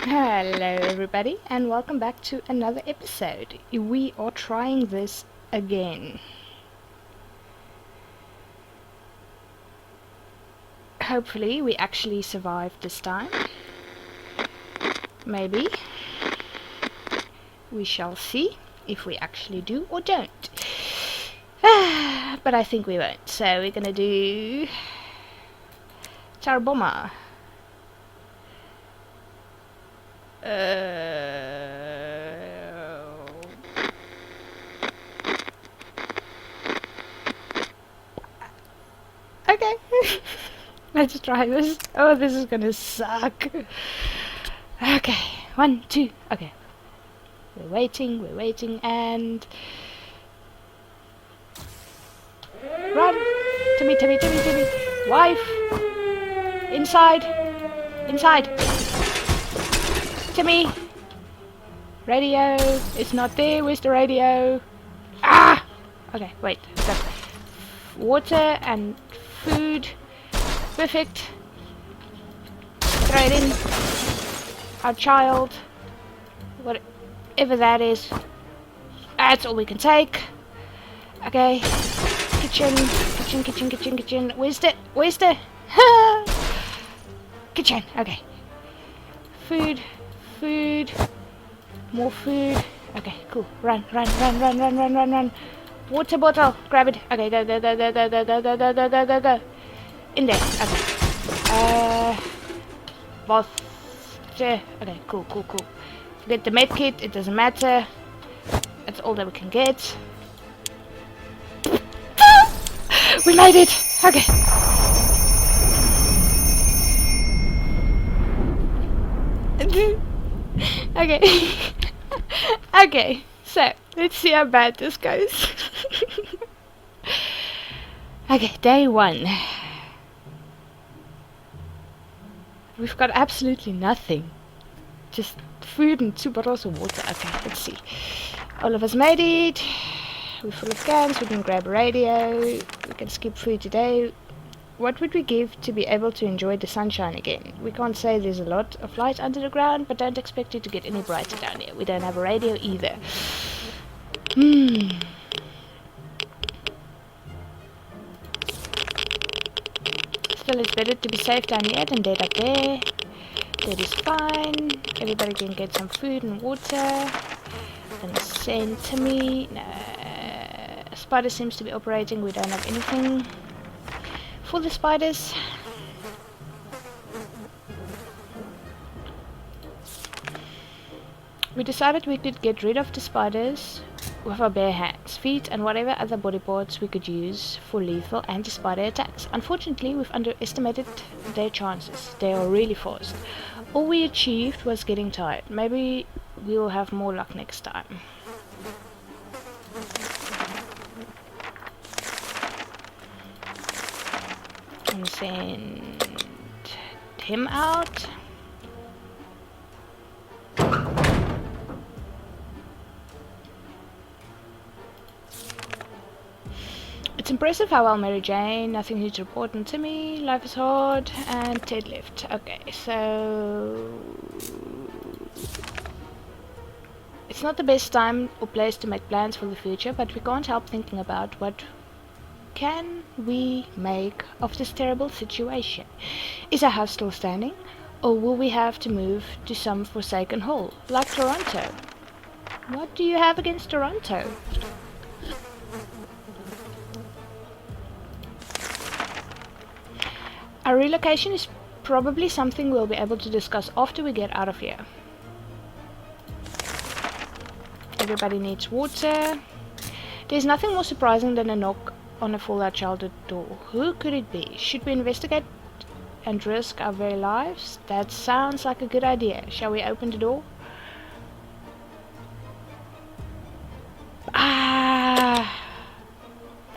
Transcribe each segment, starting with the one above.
Hello everybody and welcome back to another episode. We are trying this again. Hopefully we actually survive this time. Maybe. We shall see if we actually do or don't. But I think we won't. So we're gonna do Charbomma. Okay. Let's try this. Oh, this is gonna suck. Okay, 1, 2, okay. We're waiting, and... Run! Timmy. Wife! Inside! Timmy! Radio! It's not there, where's the radio? Ah! Okay, wait. Got water and food. Perfect. Throw it in. Our child. Whatever that is. That's all we can take. Okay. Kitchen. Where's the kitchen? Okay. Food. More food. Okay, cool. Run. Water bottle. Grab it. Okay, go. In there. Okay. Bath. Okay, cool. Get the med kit. It doesn't matter. That's all that we can get. We made it! Okay. Okay. Okay, so let's see how bad this goes. Okay, day 1. We've got absolutely nothing. Just food and 2 bottles of water. Okay, let's see. All of us made it. We're full of cans, we can grab a radio, we can skip food today. What would we give to be able to enjoy the sunshine again? We can't say there's a lot of light under the ground, but don't expect it to get any brighter down here. We don't have a radio either. Still, it's better to be safe down here than dead up there. That is fine. Everybody can get some food and water. And send to me. No. Spider seems to be operating. We don't have anything for the spiders. We decided we could get rid of the spiders with our bare hands, feet and whatever other body parts we could use for lethal anti-spider attacks. Unfortunately, we've underestimated their chances. They are really fast. All we achieved was getting tired. Maybe we will have more luck next time. And send him out. It's impressive how well Mary Jane, nothing new to report, and Timmy, life is hard, and Ted left. Okay, so it's not the best time or place to make plans for the future, but we can't help thinking about what can we make of this terrible situation. Is our house still standing? Or will we have to move to some forsaken hole, like Toronto? What do you have against Toronto? Our relocation is probably something we'll be able to discuss after we get out of here. Everybody needs water. There's nothing more surprising than a knock on a fallout shelter door. Who could it be? Should we investigate and risk our very lives? That sounds like a good idea. Shall we open the door?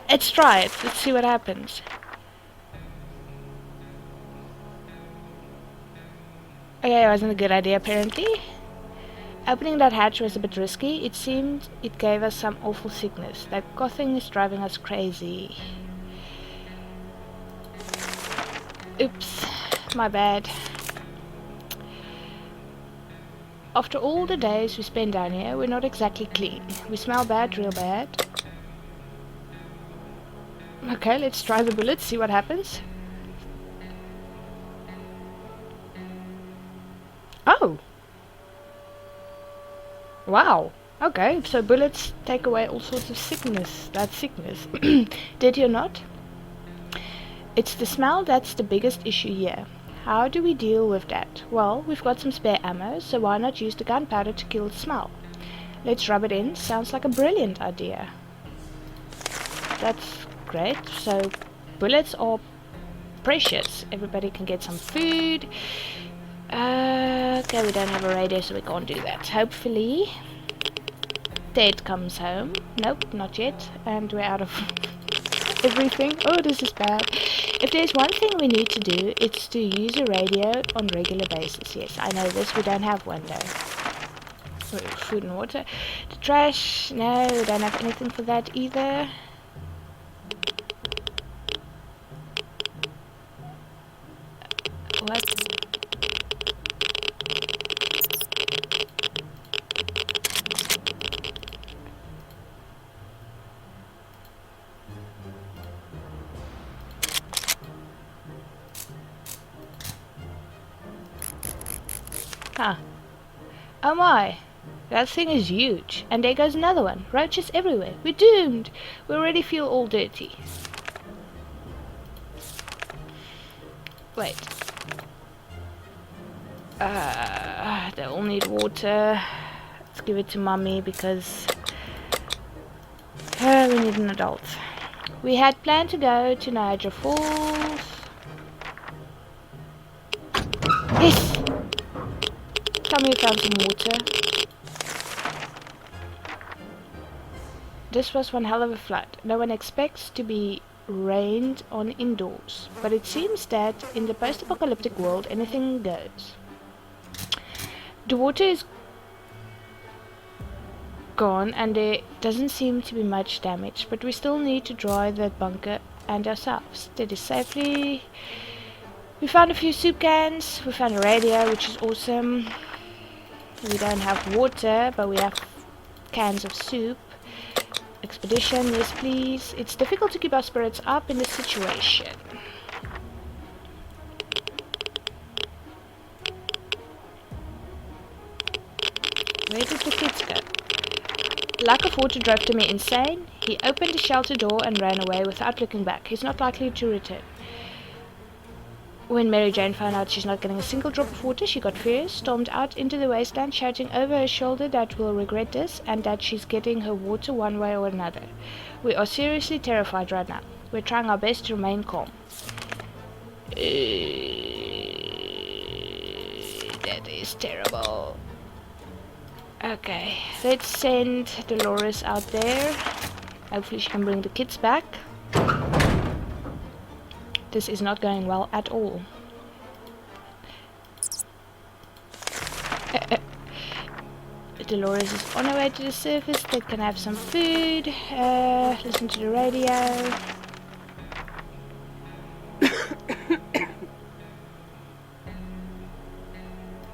Let's try it. Let's see what happens. Okay, it wasn't a good idea apparently. Opening that hatch was a bit risky. It seemed it gave us some awful sickness. That coughing is driving us crazy. Oops, my bad. after all the days we spend down here, we're not exactly clean. We smell bad, real bad. Okay, let's try the bullets, see what happens. Oh! Wow! Okay, so bullets take away all sorts of sickness. That's sickness. Did you not? It's the smell that's the biggest issue here. How do we deal with that? Well, we've got some spare ammo, so why not use the gunpowder to kill the smell? Let's rub it in. Sounds like a brilliant idea. That's great. So, bullets are precious. Everybody can get some food. Okay, we don't have a radio, so we can't do that. Hopefully, Ted comes home. Nope, not yet. And we're out of everything. Oh, this is bad. If there's one thing we need to do, it's to use a radio on regular basis. Yes, I know this. We don't have one though. Food and water. The trash. No, we don't have anything for that either. What? Huh. Oh my. That thing is huge. And there goes another one. Roaches everywhere. We're doomed. We already feel all dirty. Wait. They all need water. Let's give it to Mummy because we need an adult. We had planned to go to Niagara Falls. Yes! Tell me you found some water. This was one hell of a flood. No one expects to be rained on indoors, but it seems that in the post-apocalyptic world anything goes. The water is gone and there doesn't seem to be much damage, but we still need to dry that bunker and ourselves. That is safely. We found a few soup cans, we found a radio, which is awesome. We don't have water, but we have cans of soup. Expedition, yes please. It's difficult to keep our spirits up in this situation. Where did the kids go? Lack of water drove Timmy insane. He opened the shelter door and ran away without looking back. He's not likely to return. When Mary Jane found out she's not getting a single drop of water, she got furious, stormed out into the wasteland, shouting over her shoulder that we'll regret this and that she's getting her water one way or another. We are seriously terrified right now. We're trying our best to remain calm. That is terrible. Okay, let's send Dolores out there. Hopefully she can bring the kids back. This is not going well at all. Dolores is on her way to the surface. They can have some food. Listen to the radio.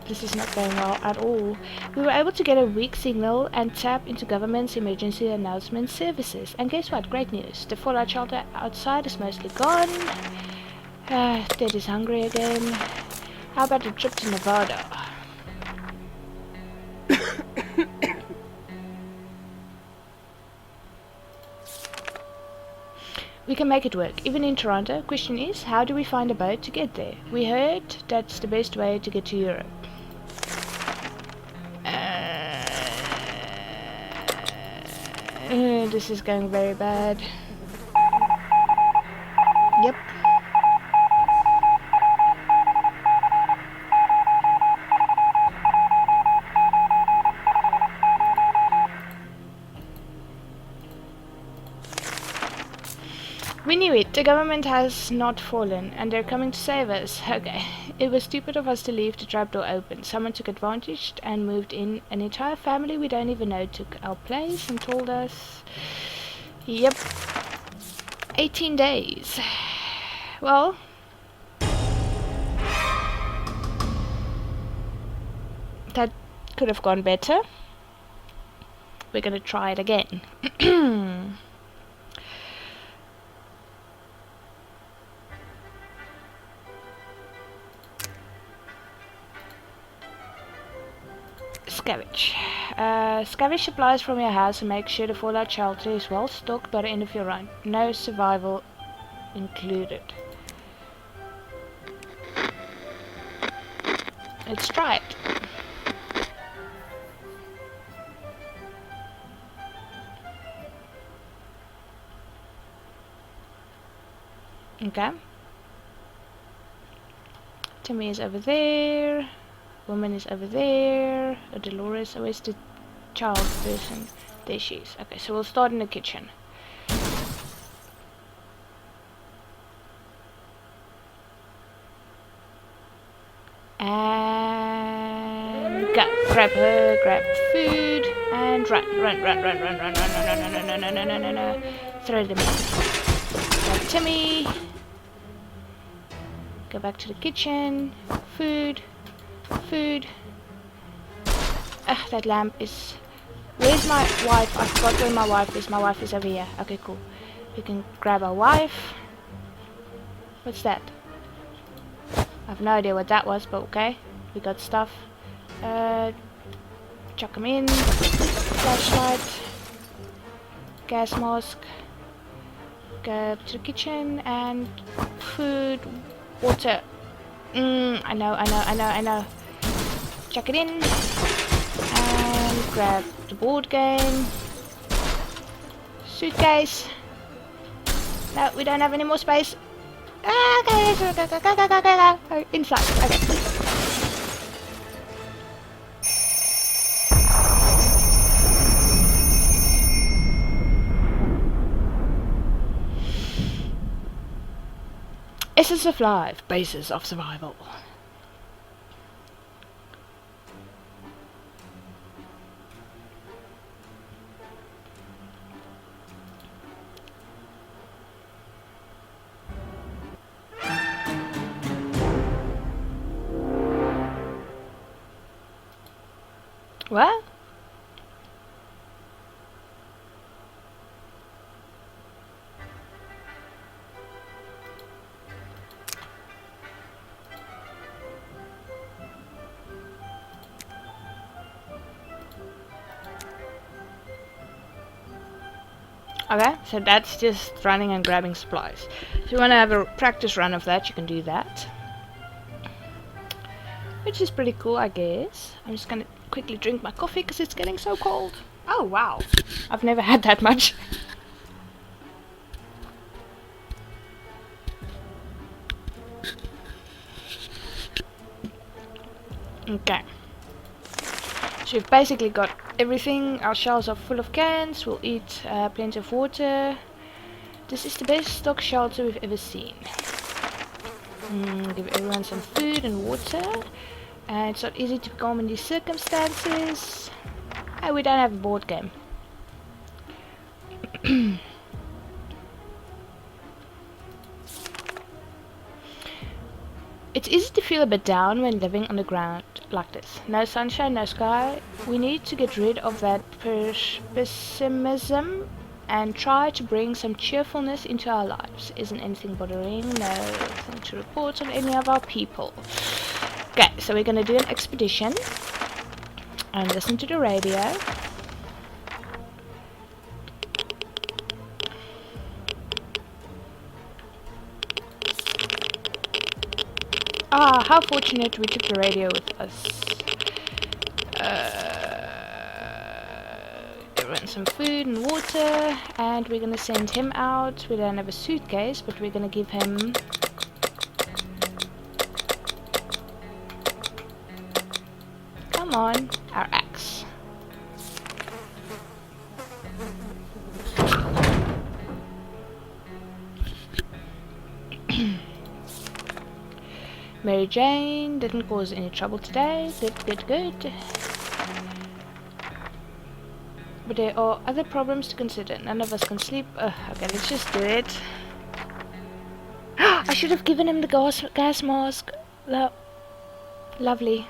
This is not going well at all. We were able to get a weak signal and tap into government's emergency announcement services. And guess what? Great news. The fallout shelter outside is mostly gone. Ted is hungry again. How about a trip to Nevada? We can make it work, even in Toronto. Question is, how do we find a boat to get there? We heard that's the best way to get to Europe. This is going very bad. Yep. We knew it. The government has not fallen, and they're coming to save us. Okay. It was stupid of us to leave the trapdoor open. Someone took advantage and moved in. An entire family we don't even know took our place and told us... Yep. 18 days. Well... That Could have gone better. We're gonna try it again. Scavenge. Scavenge supplies from your house and make sure the fallout shelter is well stocked by the end of your run. No survival included. Let's try it. Okay. Timmy is over there. Woman is over there. Dolores, where's the child person? There she is. Okay, so we'll start in the kitchen. And go. Grab her, grab food, and run. No. Throw them in. Grab Timmy. Go back to the kitchen. Food. That lamp is... Where's my wife? I forgot where my wife is. My wife is over here. Okay, cool. We can grab our wife. What's that? I have no idea what that was, but okay. We got stuff. Chuck them in. Flashlight. Gas mask. Go to the kitchen and food. Water. I know. Chuck it in. And grab the board game. Suitcase. No, we don't have any more space. Okay, go. Inside. Okay. Essence of Life, Basis of Survival. What? Okay, so that's just running and grabbing supplies. If you want to have a practice run of that, you can do that. Which is pretty cool, I guess. I'm just gonna quickly drink my coffee because it's getting so cold. Oh, wow. I've never had that much. Okay. So we've basically got everything. Our shelves are full of cans. We'll eat plenty of water. This is the best stock shelter we've ever seen. Give everyone some food and water. It's not easy to become in these circumstances. We don't have a board game. It's easy to feel a bit down when living on the ground like this. No sunshine, no sky. We need to get rid of that pessimism and try to bring some cheerfulness into our lives. Isn't anything bothering? Nothing to report on any of our people. Okay, so we're gonna do an expedition and listen to the radio. How fortunate we took the radio with us. Everyone some food and water, and we're gonna send him out. We don't have a suitcase, but we're gonna give him come on, our axe. Mary Jane didn't cause any trouble today. Good. But there are other problems to consider. None of us can sleep. Okay, let's just do it. I should have given him the gas mask. Lovely.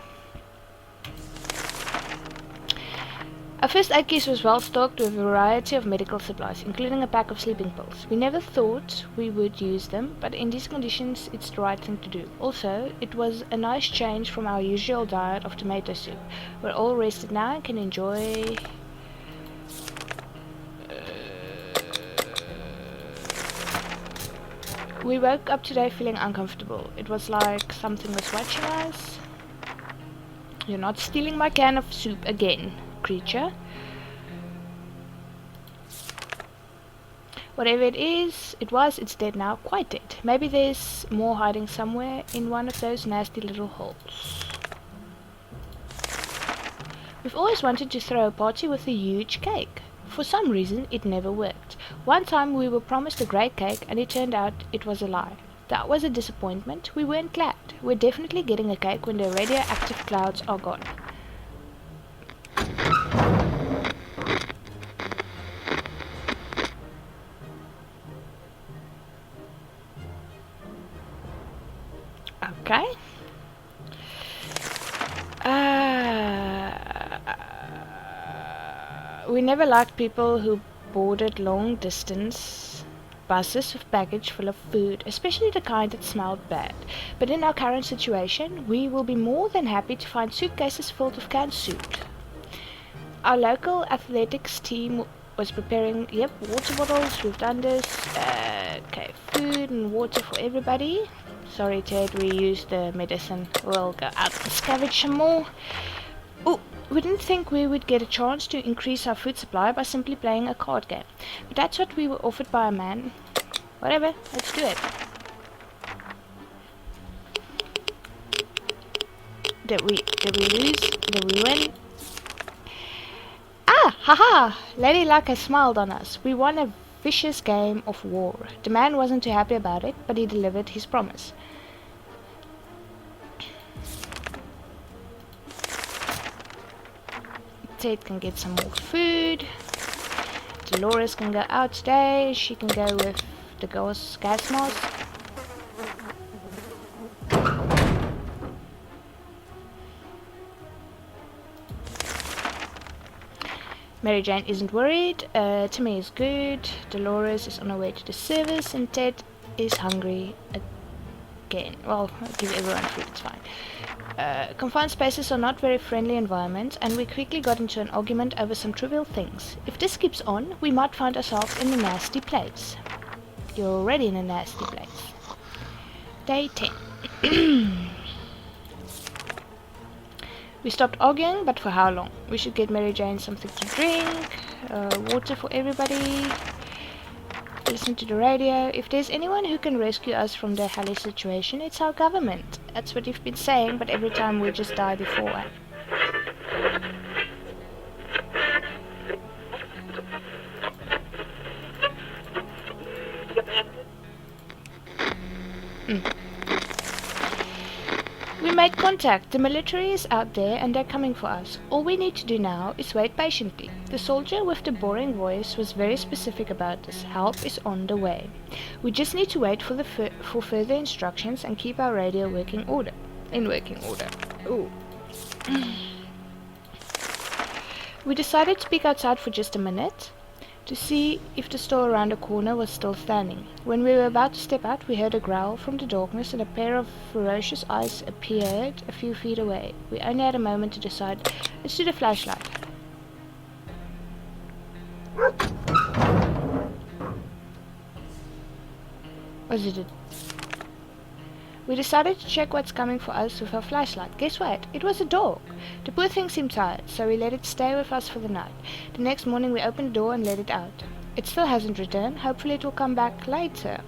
Our first aid case was well stocked with a variety of medical supplies, including a pack of sleeping pills. We never thought we would use them, but in these conditions it's the right thing to do. Also, it was a nice change from our usual diet of tomato soup. We're all rested now and can enjoy... We woke up today feeling uncomfortable. It was like something was watching us. You're not stealing my can of soup again, creature. Whatever it's dead now, quite dead. Maybe there's more hiding somewhere in one of those nasty little holes. We've always wanted to throw a party with a huge cake. For some reason, it never worked. One time we were promised a great cake and it turned out it was a lie. That was a disappointment. We weren't glad. We're definitely getting a cake when the radioactive clouds are gone. Okay. We never liked people who boarded long distance buses with baggage full of food, especially the kind that smelled bad. But in our current situation, we will be more than happy to find suitcases filled with canned soup. Our local athletics team was preparing, water bottles, we've done this. Okay, food and water for everybody. Sorry Ted, we used the medicine. We'll go out and scavenge some more. Oh, we didn't think we would get a chance to increase our food supply by simply playing a card game. But that's what we were offered by a man. Whatever, let's do it. Did we lose? Did we win? Ah, haha! Lady Luck has smiled on us. We won a vicious game of war. The man wasn't too happy about it, but he delivered his promise. Ted can get some more food. Dolores can go out today. She can go with the gas mask. Mary Jane isn't worried. Timmy is good. Dolores is on her way to the service, and Ted is hungry again. Well, I'll give everyone food, it's fine. Confined spaces are not very friendly environments, and we quickly got into an argument over some trivial things. If this keeps on, we might find ourselves in a nasty place. You're already in a nasty place. Day 10. We stopped arguing, but for how long? We should get Mary Jane something to drink, water for everybody, listen to the radio. If there's anyone who can rescue us from the hellish situation, it's our government. That's what you've been saying, but every time we just die before. We made contact. The military is out there and they're coming for us. All we need to do now is wait patiently. The soldier with the boring voice was very specific about this. Help is on the way. We just need to wait for further instructions and keep our radio in working order. Ooh. We decided to peek outside for just a minute to see if the store around the corner was still standing. When we were about to step out, we heard a growl from the darkness and a pair of ferocious eyes appeared a few feet away. We only had a moment to decide. Let's do the flashlight. Was it We decided to check what's coming for us with our flashlight. Guess what? It was a dog. The poor thing seemed tired, so we let it stay with us for the night. The next morning we opened the door and let it out. It still hasn't returned. Hopefully it will come back later.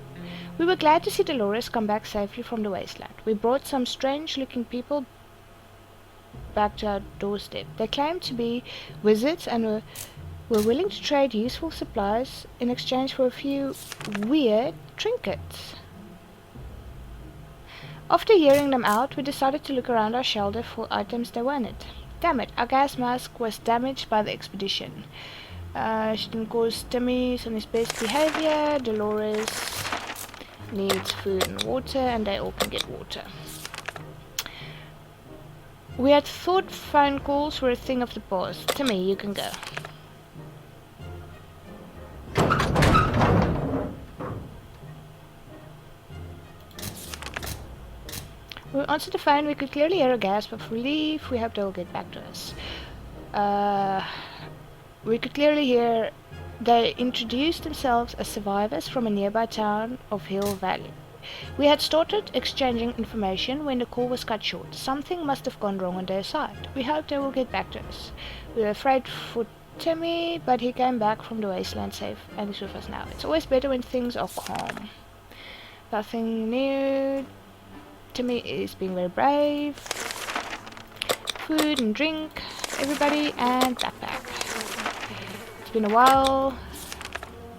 We were glad to see Dolores come back safely from the wasteland. We brought some strange-looking people back to our doorstep. They claimed to be wizards and were willing to trade useful supplies in exchange for a few weird trinkets. After hearing them out, we decided to look around our shelter for items they wanted. Damn it, our gas mask was damaged by the expedition. She didn't cause Timmy's on his best behavior. Dolores needs food and water, and they all can get water. We had thought phone calls were a thing of the past. Timmy, you can go. When we answered the phone, we could clearly hear a gasp of relief. We hope they'll get back to us. We could clearly hear they introduced themselves as survivors from a nearby town of Hill Valley. We had started exchanging information when the call was cut short. Something must have gone wrong on their side. We hope they will get back to us. We were afraid for Timmy, but he came back from the wasteland safe and is with us now. It's always better when things are calm. Nothing new. Timmy is being very brave. Food and drink, everybody, and backpack. It's been a while.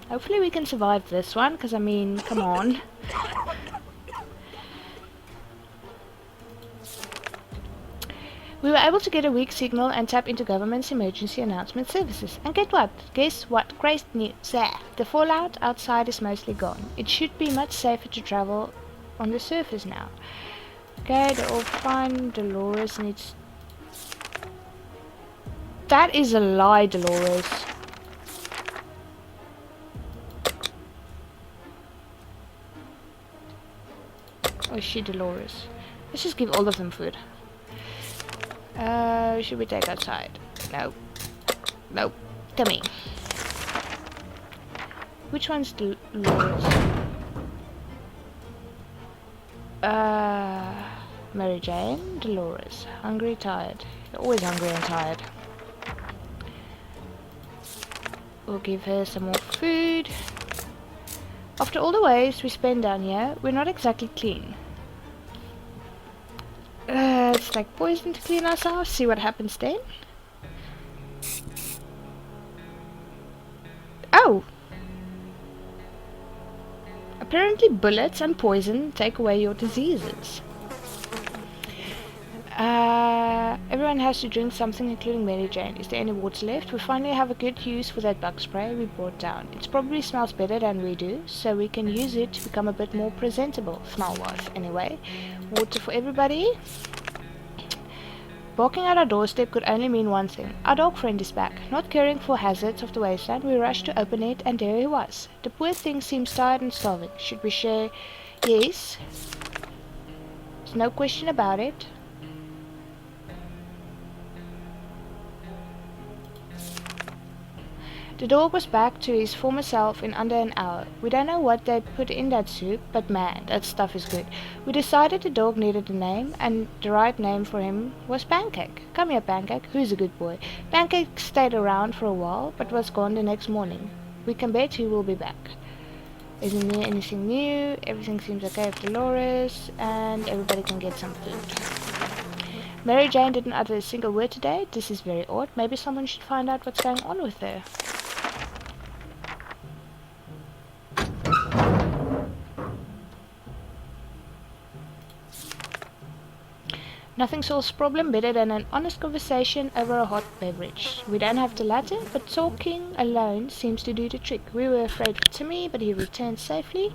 Hopefully we can survive this one, because I mean, come on. We were able to get a weak signal and tap into government's emergency announcement services. And Guess what? Great news. The fallout outside is mostly gone. It should be much safer to travel on the surface now. Okay, they're all fine. Dolores needs... That is a lie, Dolores. Oh, she Dolores. Let's just give all of them food. Should we take outside? No. Nope. Timmy. Which one's Dolores? Mary Jane, Dolores. Hungry, tired. You're always hungry and tired. We'll give her some more food. After all the ways we spend down here, we're not exactly clean. It's like poison to clean ourselves. See what happens then. Oh! Apparently bullets and poison take away your diseases. Everyone has to drink something, including Mary Jane. Is there any water left? We finally have a good use for that bug spray we brought down. It probably smells better than we do, so we can use it to become a bit more presentable, smell-wise anyway. Water for everybody. Barking at our doorstep could only mean one thing. Our dog friend is back. Not caring for hazards of the wasteland, we rushed to open it, and there he was. The poor thing seems tired and starving. Should we share? Yes. There's no question about it. The dog was back to his former self in under an hour. We don't know what they put in that soup, but man, that stuff is good. We decided the dog needed a name, and the right name for him was Pancake. Come here, Pancake. Who's a good boy? Pancake stayed around for a while, but was gone the next morning. We can bet he will be back. Isn't there anything new? Everything seems okay with Dolores, and everybody can get some food. Mary Jane didn't utter a single word today. This is very odd. Maybe someone should find out what's going on with her. Nothing solves problem better than an honest conversation over a hot beverage. We don't have the latter, but talking alone seems to do the trick. We were afraid for Timmy, but he returned safely.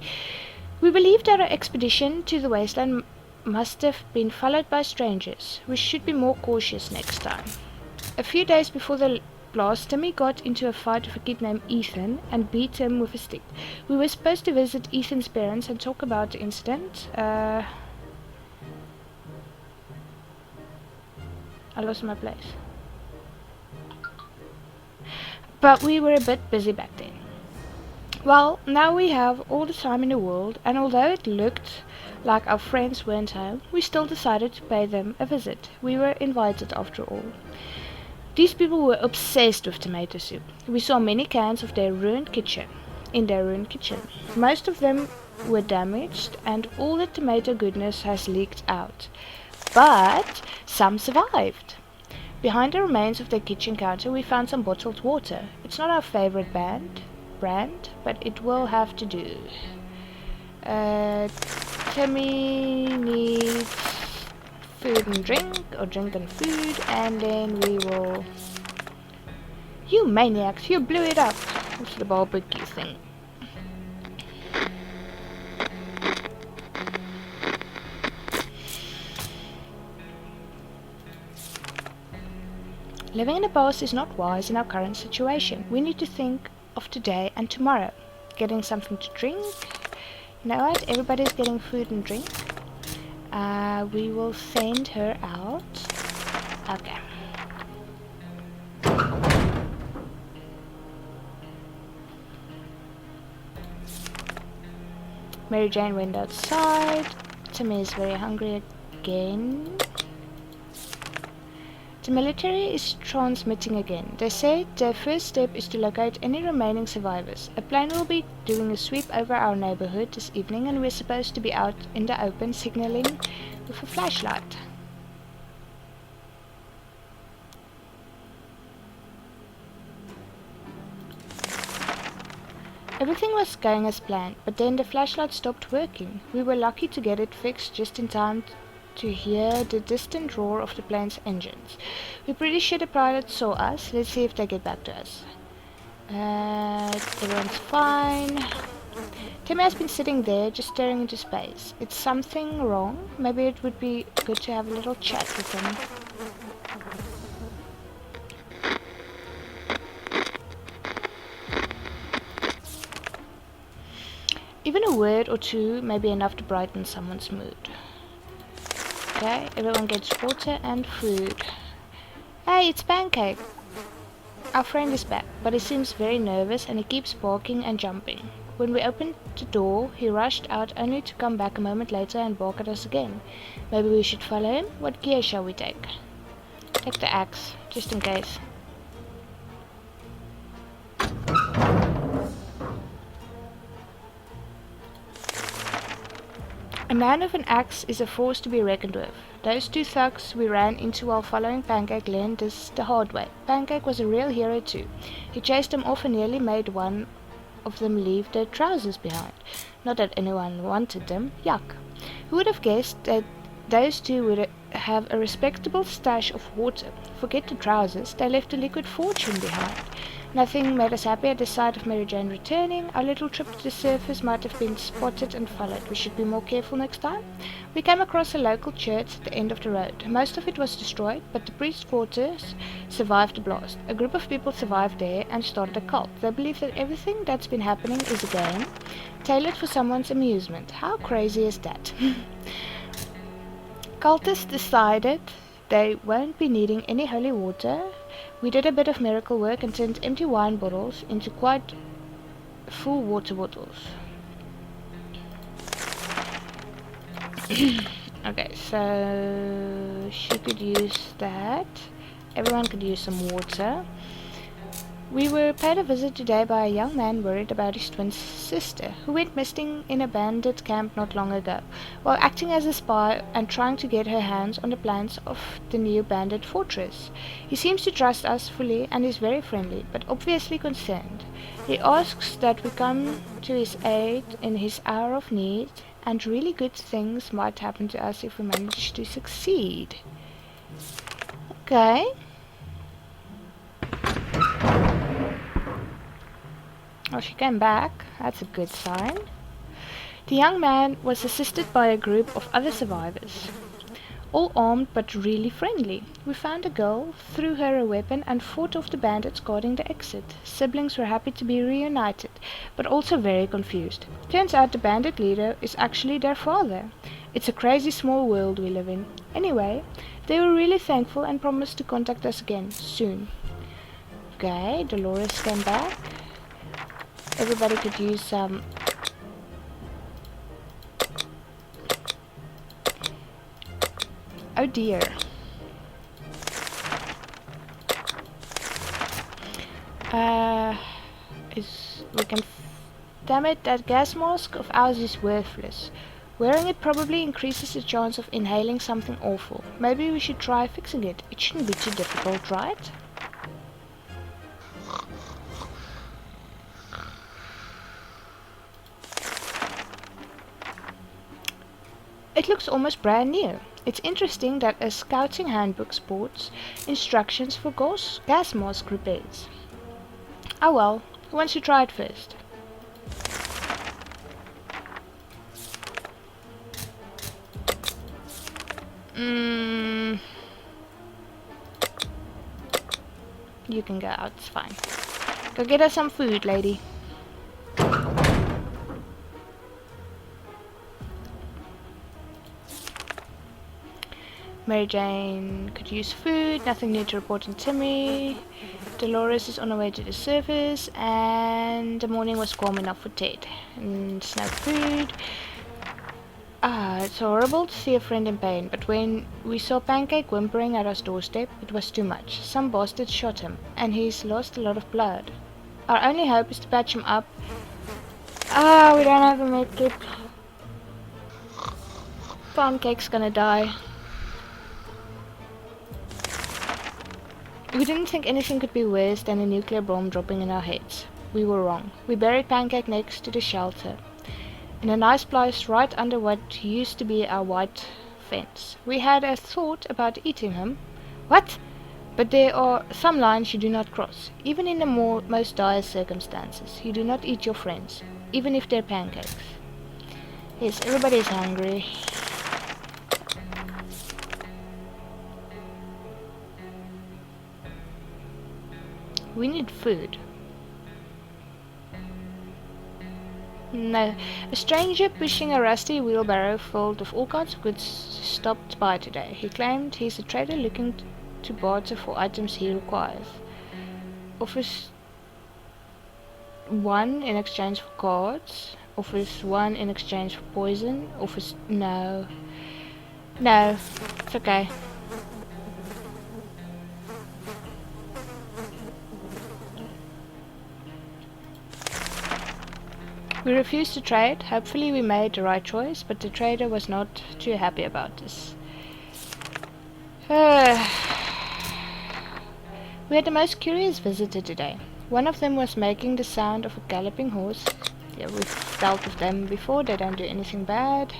We believe that our expedition to the wasteland must have been followed by strangers. We should be more cautious next time. A few days before the blast, Timmy got into a fight with a kid named Ethan and beat him with a stick. We were supposed to visit Ethan's parents and talk about the incident. I lost my place. But we were a bit busy back then. Well, now we have all the time in the world, and although it looked like our friends weren't home, we still decided to pay them a visit. We were invited after all. These people were obsessed with tomato soup. We saw many cans of their ruined kitchen. Most of them were damaged, and all the tomato goodness has leaked out. But some survived. Behind the remains of their kitchen counter we found some bottled water. It's not our favorite brand, but it will have to do. Timmy needs food and drink, or drink and food, and then we will... You maniacs, you blew it up! What's the barbecue thing? Living in the past is not wise in our current situation. We need to think of today and tomorrow. Getting something to drink. You know what? Everybody's getting food and drink. We will send her out. Okay. Mary Jane went outside. Timmy is very hungry again. The military is transmitting again. They say their first step is to locate any remaining survivors. A plane will be doing a sweep over our neighborhood this evening, and we're supposed to be out in the open signaling with a flashlight. Everything was going as planned, but then the flashlight stopped working. We were lucky to get it fixed just in time to hear the distant roar of the plane's engines. We're pretty sure the pilots saw us. Let's see if they get back to us. Everyone's fine. Timmy has been sitting there just staring into space. Is something wrong? Maybe it would be good to have a little chat with him. Even a word or two may be enough to brighten someone's mood. Okay, everyone gets water and food. Hey, it's Pancake! Our friend is back, but he seems very nervous and he keeps barking and jumping. When we opened the door, he rushed out only to come back a moment later and bark at us again. Maybe we should follow him? What gear shall we take? Take the axe, just in case. A man with an axe is a force to be reckoned with. Those two thugs we ran into while following Pancake learned this the hard way. Pancake was a real hero too. He chased them off and nearly made one of them leave their trousers behind. Not that anyone wanted them. Yuck. Who would have guessed that those two would have a respectable stash of water? Forget the trousers, they left a liquid fortune behind. Nothing made us happy at the sight of Mary Jane returning. Our little trip to the surface might have been spotted and followed. We should be more careful next time. We came across a local church at the end of the road. Most of it was destroyed, but the priest's quarters survived the blast. A group of people survived there and started a cult. They believe that everything that's been happening is a game, tailored for someone's amusement. How crazy is that? Cultists decided they won't be needing any holy water. We did a bit of miracle work and turned empty wine bottles into quite full water bottles. Okay, so she could use that. Everyone could use some water. We were paid a visit today by a young man worried about his twin sister, who went missing in a bandit camp not long ago, while acting as a spy and trying to get her hands on the plans of the new bandit fortress. He seems to trust us fully and is very friendly, but obviously concerned. He asks that we come to his aid in his hour of need, and really good things might happen to us if we manage to succeed. Okay. Oh, she came back. That's a good sign. The young man was assisted by a group of other survivors, all armed but really friendly. We found a girl, threw her a weapon, and fought off the bandits guarding the exit. Siblings were happy to be reunited, but also very confused. Turns out the bandit leader is actually their father. It's a crazy small world we live in. Anyway, they were really thankful and promised to contact us again soon. Okay, Dolores came back. Everybody could use some oh dear. Damn it, that gas mask of ours is worthless. Wearing it probably increases the chance of inhaling something awful. Maybe we should try fixing it. It shouldn't be too difficult, right? It looks almost brand new. It's interesting that a scouting handbook sports instructions for gas mask repairs. Oh well, who wants to try it first? You can go out, it's fine. Go get us some food, lady. Mary Jane could use food, nothing new to report on Timmy. Dolores is on her way to the surface, and the morning was calm enough for Ted. And no food. It's horrible to see a friend in pain, but when we saw Pancake whimpering at our doorstep, it was too much. Some bastard shot him, and he's lost a lot of blood. Our only hope is to patch him up. We don't have a medkit. Pancake's gonna die. We didn't think anything could be worse than a nuclear bomb dropping in our heads. We were wrong. We buried Pancake next to the shelter, in a nice place right under what used to be our white fence. We had a thought about eating him. What? But there are some lines you do not cross. Even in the most dire circumstances, you do not eat your friends, even if they're pancakes. Yes, everybody is hungry. We need food. No, a stranger pushing a rusty wheelbarrow filled with all kinds of goods stopped by today. He claimed he's a trader looking to barter for items he requires. Offers 1 in exchange for cards. Offers 1 in exchange for poison. Offers... No. No. It's okay. We refused to trade. Hopefully we made the right choice, but the trader was not too happy about this. We had the most curious visitor today. One of them was making the sound of a galloping horse. Yeah, we've dealt with them before, they don't do anything bad.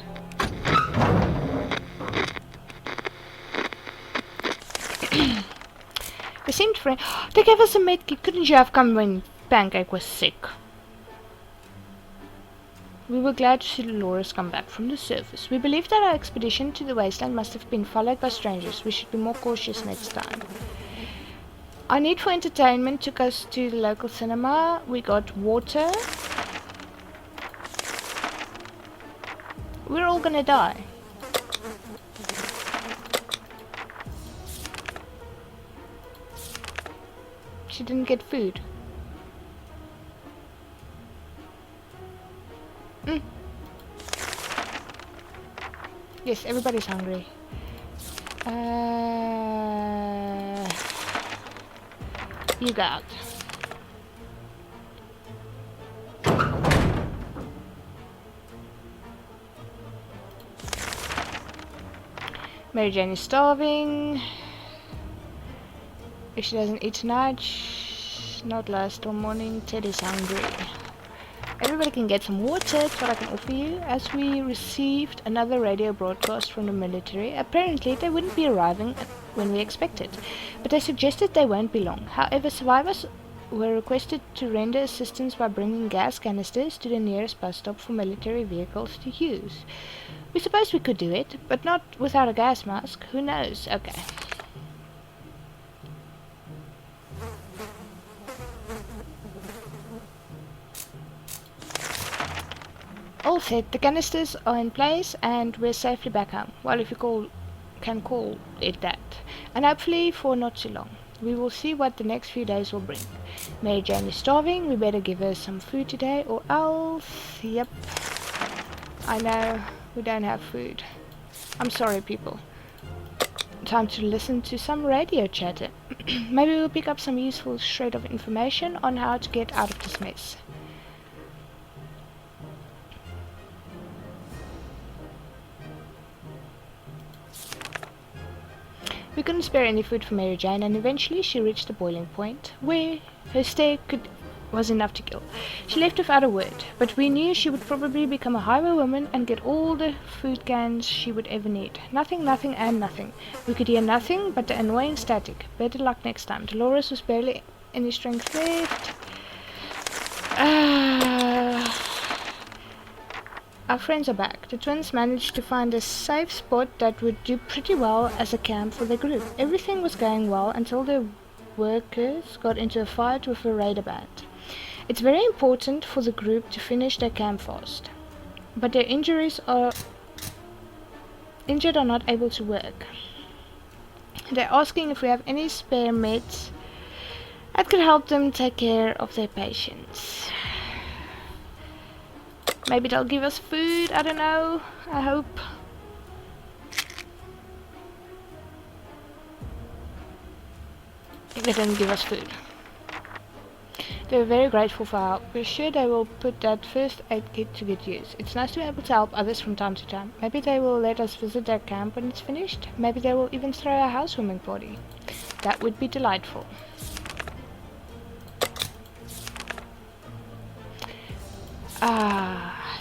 They seemed friendly. They gave us a medkit. Couldn't you have come when Pancake was sick? We were glad to see Dolores come back from the surface. We believe that our expedition to the wasteland must have been followed by strangers. We should be more cautious next time. Our need for entertainment took us to the local cinema. We got water. We're all gonna die. She didn't get food. Yes, everybody's hungry. You go out. Mary Jane is starving. If she doesn't eat tonight, she's not last till morning. Ted is hungry. Everybody can get some water, that's what I can offer you. As we received another radio broadcast from the military, apparently they wouldn't be arriving when we expected, but they suggested they won't be long. However, survivors were requested to render assistance by bringing gas canisters to the nearest bus stop for military vehicles to use. We suppose we could do it, but not without a gas mask. Who knows? Okay. All set, the canisters are in place and we're safely back home. Well, if you can call it that. And hopefully for not too long. We will see what the next few days will bring. Mary Jane is starving, we better give her some food today or else... Yep. I know, we don't have food. I'm sorry, people. Time to listen to some radio chatter. Maybe we'll pick up some useful shred of information on how to get out of this mess. We couldn't spare any food for Mary Jane, and eventually she reached the boiling point, where her stare was enough to kill. She left without a word, but we knew she would probably become a highwaywoman and get all the food cans she would ever need. Nothing, nothing, and nothing. We could hear nothing but the annoying static. Better luck next time. Dolores was barely any strength left. Our friends are back. The twins managed to find a safe spot that would do pretty well as a camp for the group. Everything was going well until the workers got into a fight with a raider band. It's very important for the group to finish their camp fast, but their injured are not able to work. They're asking if we have any spare meds that could help them take care of their patients. Maybe they'll give us food, I don't know, I hope. They didn't give us food. They were very grateful for our help. We're sure they will put that first aid kit to good use. It's nice to be able to help others from time to time. Maybe they will let us visit their camp when it's finished. Maybe they will even throw a housewarming party. That would be delightful.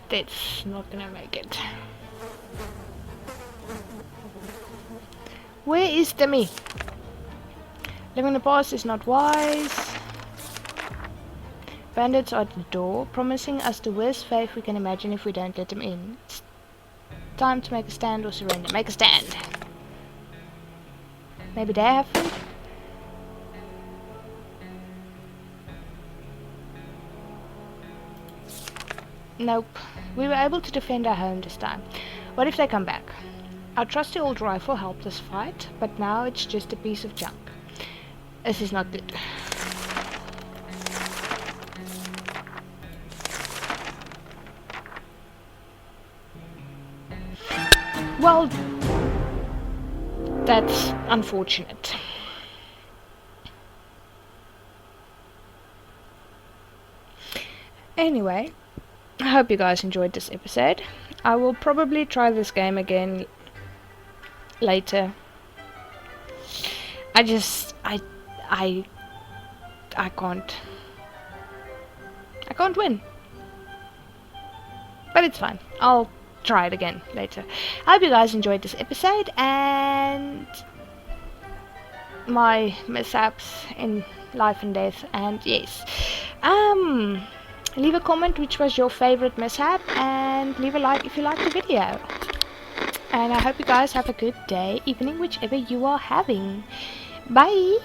That's not gonna make it. Where is Demi? Living in the past is not wise. Bandits are at the door, promising us the worst fate we can imagine if we don't let them in. It's time to make a stand or surrender. Make a stand! Maybe they have food? Nope. We were able to defend our home this time. What if they come back? Our trusty old rifle helped us fight, but now it's just a piece of junk. This is not good. Well, that's unfortunate. Anyway, I hope you guys enjoyed this episode. I will probably try this game again later. I can't win. But it's fine. I'll try it again later. I hope you guys enjoyed this episode and my mishaps in life and death, and yes. Leave a comment which was your favorite mishap, and leave a like if you liked the video. And I hope you guys have a good day, evening, whichever you are having. Bye!